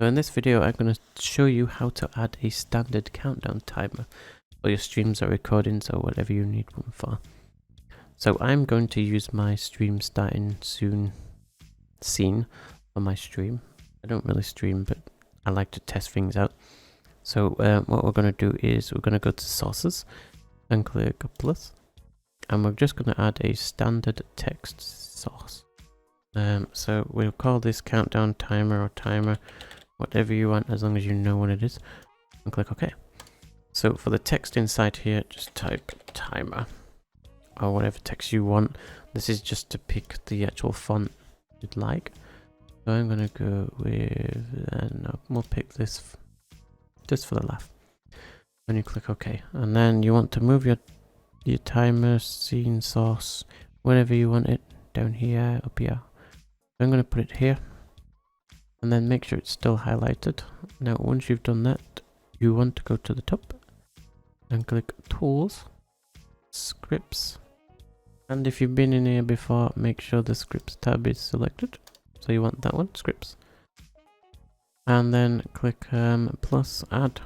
So in this video, I'm going to show you how to add a standard countdown timer for your streams or recordings or whatever you need one for. So I'm going to use my stream starting soon scene for my stream. I don't really stream, but I like to test things out. So what we're going to do is we're going to go to sources and click plus. And we're just going to add a standard text source. So we'll call this countdown timer or timer, whatever you want, as long as you know what it is, and click OK. So for the text inside here, just type timer or whatever text you want. This is just to pick the actual font you'd like. So I'm going to go with, no, we'll pick this just for the laugh. Then you click OK. And then you want to move your timer scene source wherever you want it, down here, up here. I'm going to put it here. And then make sure it's still highlighted. Now once you've done that, you want to go to the top and click Tools, Scripts. And if you've been in here before, make sure the Scripts tab is selected. So you want that one, Scripts. And then click plus, add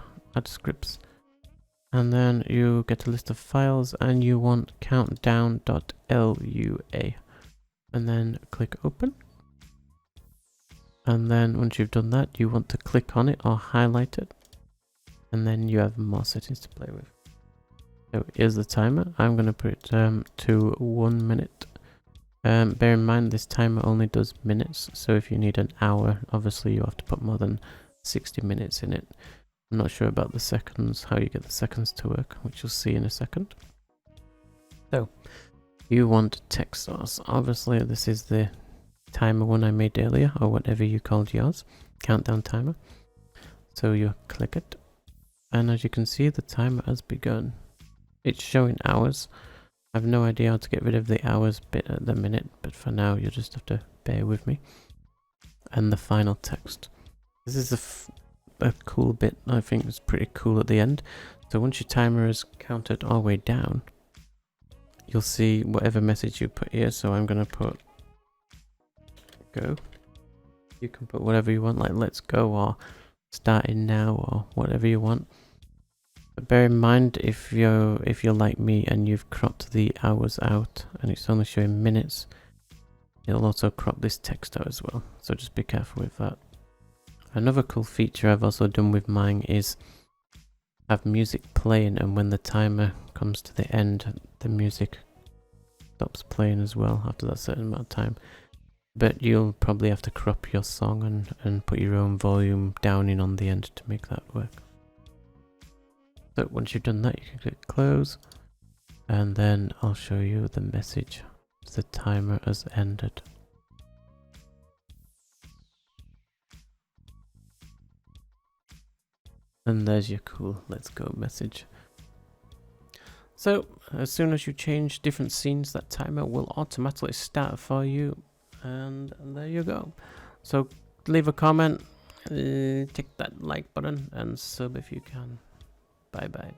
scripts. And then you get a list of files and you want countdown.lua. And then click open. And then once you've done that, you want to click on it or highlight it. And then you have more settings to play with. So here's the timer. I'm going to put it to 1 minute. Bear in mind this timer only does minutes. So if you need an hour, obviously you have to put more than 60 minutes in it. I'm not sure about the seconds, how you get the seconds to work, which you'll see in a second. So you want text source. Obviously this is the timer one I made earlier, or whatever you called yours, countdown timer. So you click it, and as you can see, the timer has begun. It's showing hours. I have no idea how to get rid of the hours bit at the minute, but for now you just have to bear with me. And the final text. This is a cool bit. I think it's pretty cool at the end. So once your timer is counted all the way down, you'll see whatever message you put here. So I'm going to put go. You can put whatever you want, like let's go or starting now or whatever you want. But bear in mind, if you're like me and you've cropped the hours out and it's only showing minutes, it'll also crop this text out as well. So just be careful with that. Another cool feature I've also done with mine is have music playing, and when the timer comes to the end, the music stops playing as well after that certain amount of time. But you'll probably have to crop your song and put your own volume down in on the end to make that work. So once you've done that, you can click close, and then I'll show you the message. The timer has ended. And there's your cool let's go message. So as soon as you change different scenes, that timer will automatically start for you. And there you go. So leave a comment, tick that like button, and sub if you can. Bye bye.